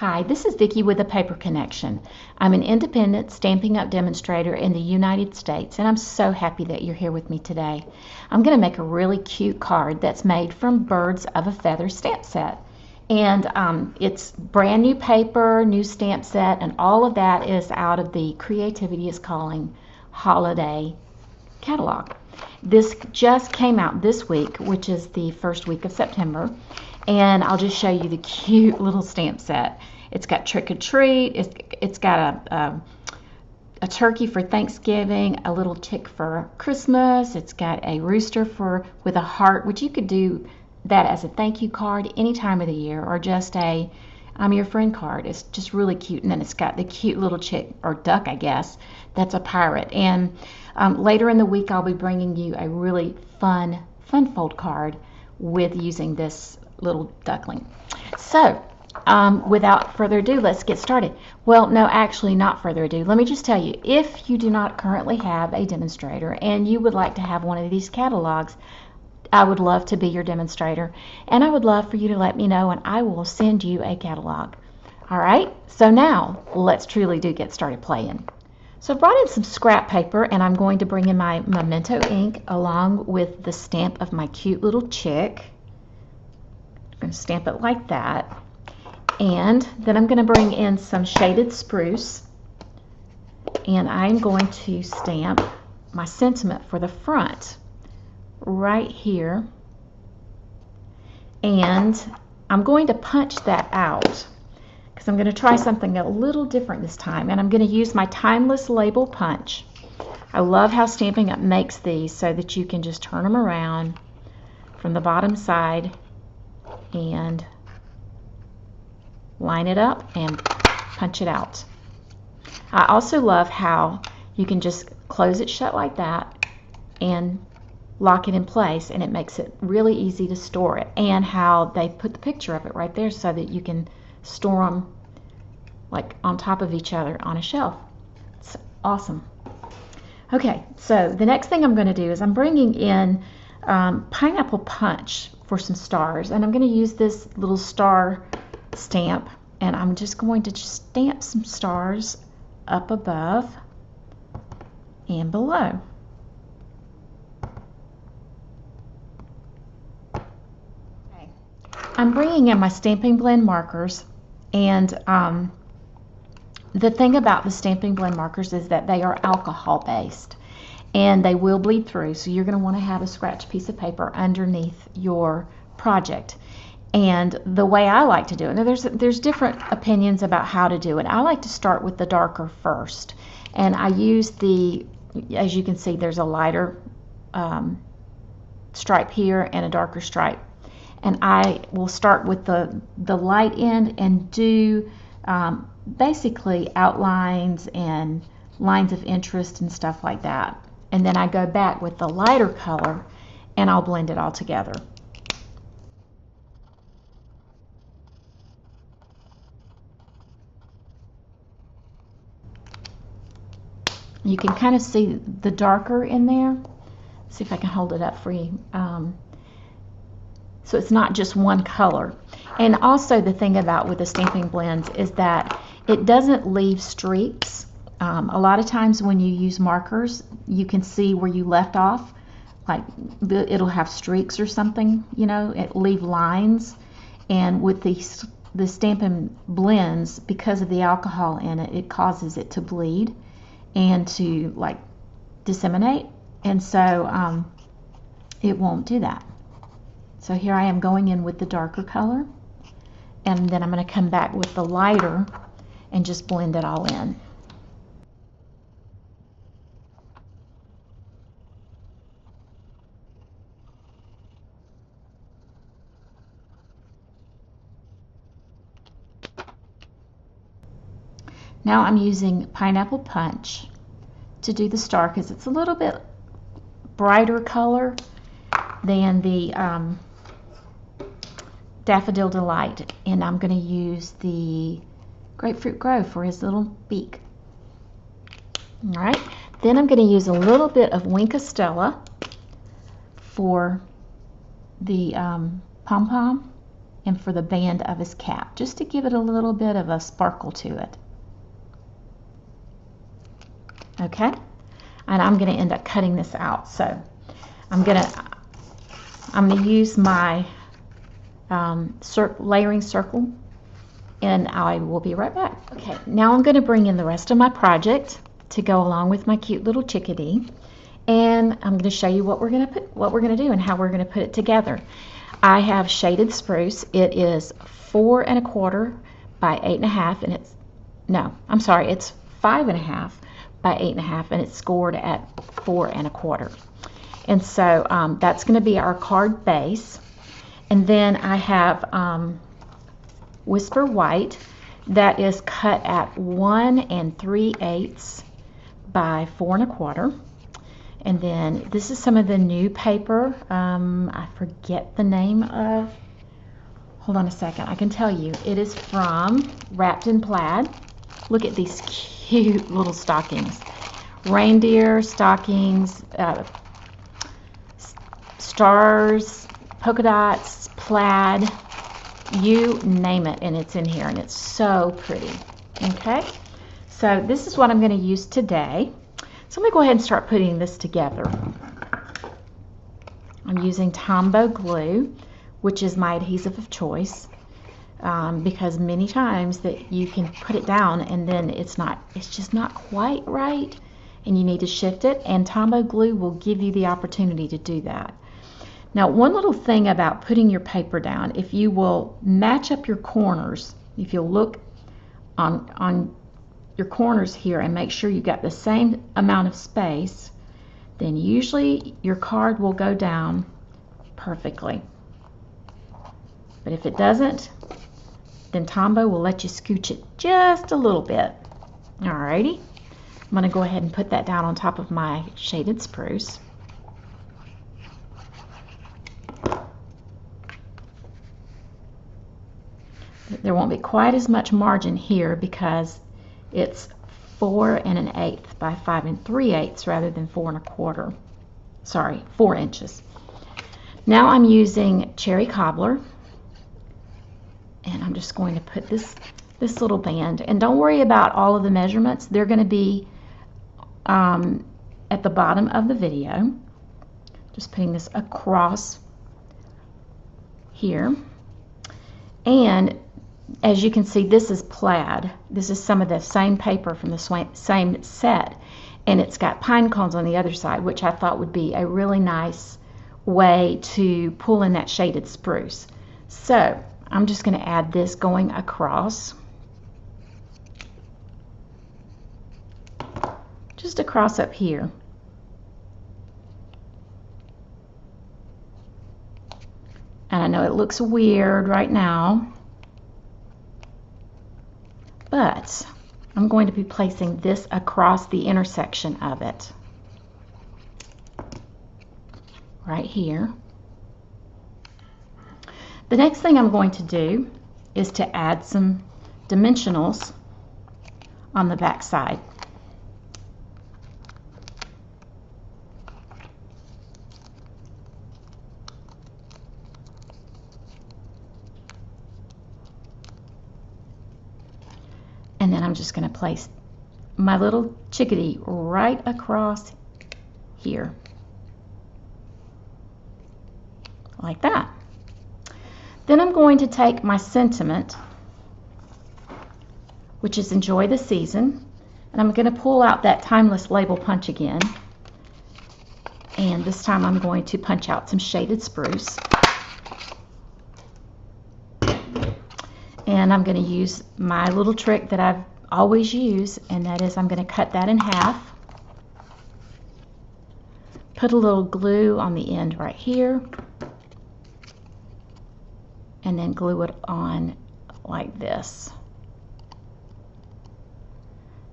Hi, this is Vicki with the Paper Connection. I'm an independent Stampin' Up! Demonstrator in the United States, and I'm so happy that you're here with me today. I'm going to make a really cute card that's made from Birds of a Feather stamp set. And it's brand new paper, new stamp set, and all of that is out of the Creativity is Calling Holiday catalog. This just came out this week, which is the first week of September, and I'll just show you the cute little stamp set. It's got trick or treat, it's got a turkey for Thanksgiving, a little chick for Christmas, it's got a rooster with a heart, which you could do that as a thank you card any time of the year, or just a I'm your friend card. It's just really cute. And then it's got the cute little chick, or duck I guess, that's a pirate. And later in the week I'll be bringing you a really fun fold card with using this little duckling. So without further ado, let's get started. Well, no, actually not further ado. Let me just tell you, if you do not currently have a demonstrator and you would like to have one of these catalogs, I would love to be your demonstrator, and I would love for you to let me know, and I will send you a catalog. All right, so now let's truly get started playing. So I brought in some scrap paper, and I'm going to bring in my Memento ink along with the stamp of my cute little chick. I'm going to stamp it like that, and then I'm going to bring in some shaded spruce, and I'm going to stamp my sentiment for the front right here, and I'm going to punch that out because I'm going to try something a little different this time, and I'm going to use my timeless label punch. I love how Stampin' Up! Makes these so that you can just turn them around from the bottom side and line it up and punch it out. I also love how you can just close it shut like that and lock it in place, and it makes it really easy to store it, and how they put the picture of it right there so that you can store them like on top of each other on a shelf. It's awesome. Okay, so the next thing I'm going to do is I'm bringing in pineapple punch for some stars, and I'm going to use this little star stamp, and I'm just going to stamp some stars up above and below. I'm bringing in my Stampin' Blend markers, and the thing about the Stampin' Blend markers is that they are alcohol based and they will bleed through, so you're going to want to have a scratch piece of paper underneath your project. And the way I like to do it, now there's different opinions about how to do it. I like to start with the darker first, and I use as you can see, there's a lighter stripe here and a darker stripe. And I will start with the light end and do basically outlines and lines of interest and stuff like that. And then I go back with the lighter color and I'll blend it all together. You can kind of see the darker in there. See if I can hold it up for you. So it's not just one color. And also the thing about with the Stampin' Blends is that it doesn't leave streaks. A lot of times when you use markers, you can see where you left off, like it'll have streaks or something, you know, it leave lines. And with the Stampin' Blends, because of the alcohol in it, it causes it to bleed and to like disseminate, and so it won't do that. So here I am going in with the darker color, and then I'm going to come back with the lighter and just blend it all in. Now I'm using pineapple punch to do the star because it's a little bit brighter color than the Daffodil Delight, and I'm going to use the Grapefruit Grove for his little beak. All right, then I'm going to use a little bit of Wink of Stella for the pom-pom, and for the band of his cap, just to give it a little bit of a sparkle to it. Okay, and I'm going to end up cutting this out. So I'm going to use my layering circle, and I will be right back. Okay, now I'm going to bring in the rest of my project to go along with my cute little chickadee, and I'm going to show you what we're going to do and how we're going to put it together. I have shaded spruce. It is 4 1/4 by 8 1/2, and it's it's 5 1/2 by 8 1/2, and it's scored at 4 1/4. And so that's going to be our card base. And then I have Whisper White that is cut at 1 3/8 by 4 1/4. And then this is some of the new paper. I forget the name of. Hold on a second. I can tell you. It is from In Plaid. Look at these cute little stockings. Reindeer stockings, stars, polka dots, plaid, you name it, and it's in here, and it's so pretty. Okay, so this is what I'm going to use today. So I'm going to go ahead and start putting this together. I'm using Tombow glue, which is my adhesive of choice, because many times that you can put it down and then it's just not quite right, and you need to shift it, and Tombow glue will give you the opportunity to do that. Now, one little thing about putting your paper down, if you will match up your corners, if you'll look on your corners here and make sure you got the same amount of space, then usually your card will go down perfectly. But if it doesn't, then Tombow will let you scooch it just a little bit. Alrighty, I'm going to go ahead and put that down on top of my shaded spruce. There won't be quite as much margin here because it's 4 1/8 by 5 3/8 rather than 4 1/4. Sorry, 4 inches. Now I'm using cherry cobbler, and I'm just going to put this little band. And don't worry about all of the measurements; they're going to be at the bottom of the video. Just putting this across here, and as you can see, this is plaid. This is some of the same paper from the same set, and it's got pine cones on the other side, which I thought would be a really nice way to pull in that shaded spruce. So I'm just going to add this going across, just across up here. And I know it looks weird right now, but I'm going to be placing this across the intersection of it, right here. The next thing I'm going to do is to add some dimensionals on the back side. And then I'm just going to place my little chickadee right across here, like that. Then I'm going to take my sentiment, which is enjoy the season, and I'm going to pull out that timeless label punch again. And this time I'm going to punch out some shaded spruce. And I'm going to use my little trick that I've always used, and that is I'm going to cut that in half, put a little glue on the end right here, and then glue it on like this.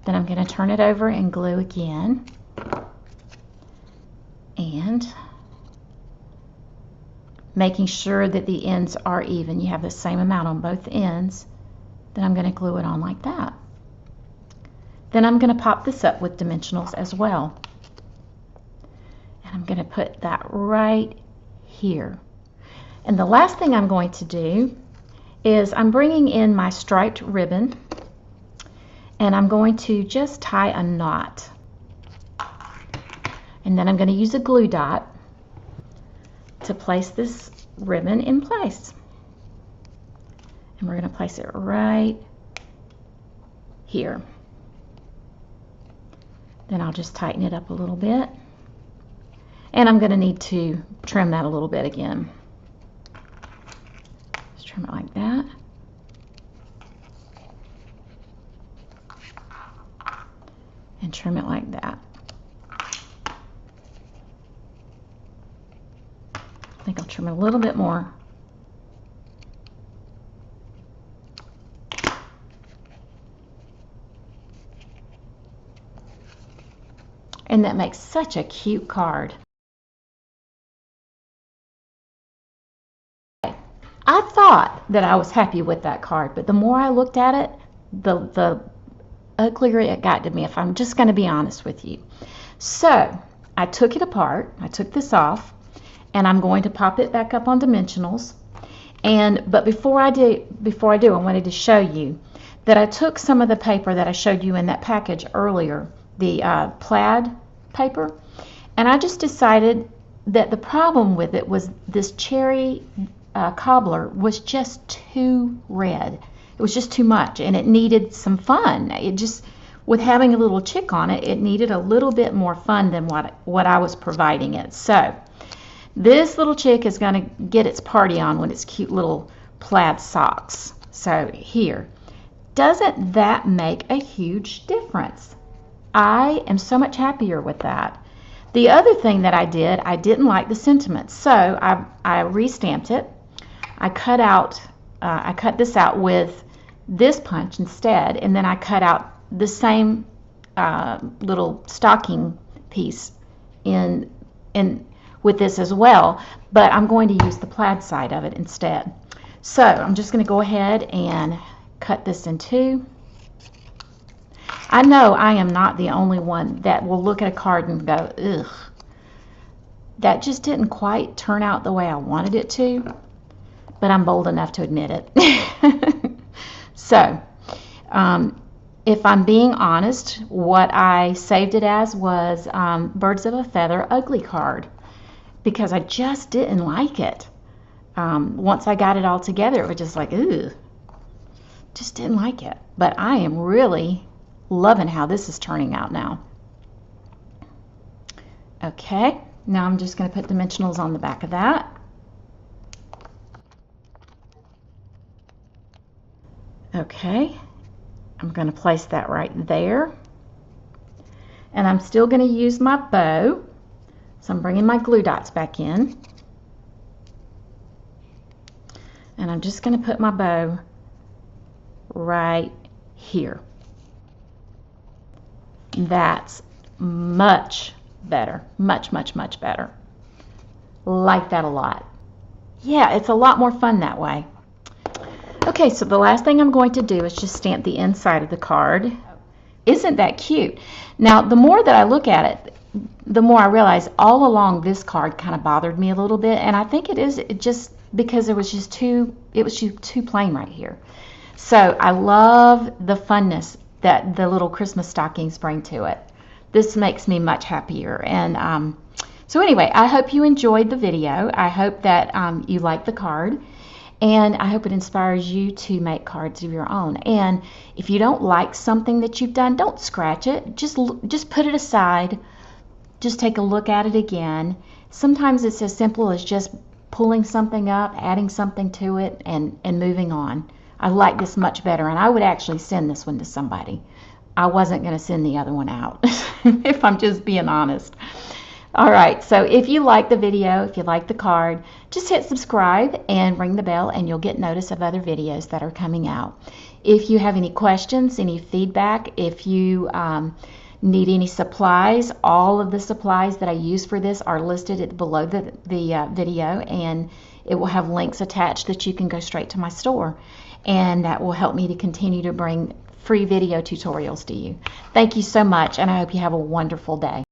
Then I'm going to turn it over and glue again, and making sure that the ends are even. You have the same amount on both ends. Then I'm going to glue it on like that. Then I'm going to pop this up with dimensionals as well. And I'm going to put that right here. And the last thing I'm going to do is I'm bringing in my striped ribbon, and I'm going to just tie a knot. And then I'm going to use a glue dot to place this ribbon in place. And we're going to place it right here. Then I'll just tighten it up a little bit. And I'm going to need to trim that a little bit again. Just trim it like that. And trim it like that. I think I'll trim it a little bit more. And that makes such a cute card. I thought that I was happy with that card, but the more I looked at it, the uglier it got to me, if I'm just going to be honest with you. So I took it apart. I took this off, and I'm going to pop it back up on dimensionals. But before I do, I wanted to show you that I took some of the paper that I showed you in that package earlier, the plaid paper, and I just decided that the problem with it was this cherry cobbler was just too red. It was just too much, and it needed some fun. It just, with having a little chick on it, it needed a little bit more fun than what I was providing it. So this little chick is going to get its party on with its cute little plaid socks. So here, doesn't that make a huge difference? I am so much happier with that. The other thing that I did, I didn't like the sentiments, so I re-stamped it. I cut this out with this punch instead, and then I cut out the same little stocking piece in with this as well, but I'm going to use the plaid side of it instead. So I'm just going to go ahead and cut this in two. I know I am not the only one that will look at a card and go, ugh, that just didn't quite turn out the way I wanted it to, but I'm bold enough to admit it. So, if I'm being honest, what I saved it as was Birds of a Feather Ugly card, because I just didn't like it. Once I got it all together, it was just like, ugh, just didn't like it. But I am really loving how this is turning out now. Okay, now I'm just going to put dimensionals on the back of that. Okay, I'm going to place that right there. And I'm still going to use my bow. So I'm bringing my glue dots back in. And I'm just going to put my bow right here. That's much better. Much, much, much better. Like that a lot. Yeah, it's a lot more fun that way. Okay, so the last thing I'm going to do is just stamp the inside of the card. Isn't that cute? Now, the more that I look at it, the more I realize all along this card kind of bothered me a little bit, and I think it just because it was too plain right here. So I love the funness that the little Christmas stockings bring to it. This makes me much happier. And so anyway, I hope you enjoyed the video. I hope that you like the card. And I hope it inspires you to make cards of your own. And if you don't like something that you've done, don't scratch it. Just put it aside. Just take a look at it again. Sometimes it's as simple as just pulling something up, adding something to it, and moving on. I like this much better, and I would actually send this one to somebody. I wasn't going to send the other one out, if I'm just being honest. All right, so if you like the video, if you like the card, just hit subscribe and ring the bell, and you'll get notice of other videos that are coming out. If you have any questions, any feedback, if you need any supplies, all of the supplies that I use for this are listed below the video, and it will have links attached that you can go straight to my store, and that will help me to continue to bring free video tutorials to you. Thank you so much, and I hope you have a wonderful day.